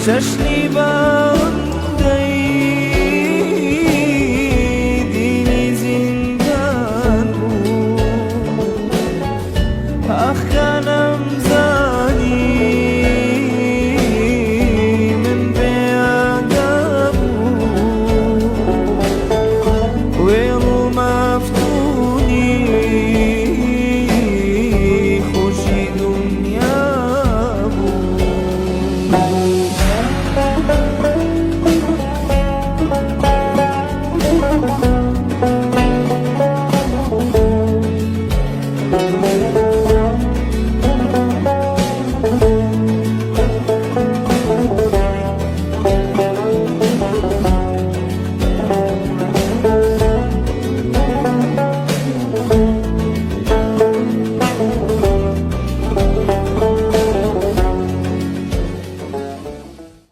چشنی باندەی دینی زیندان بوو ئاخانم زانی من بێئاگا بوو وێڵ و مەفتونی خۆشی دونیا بوو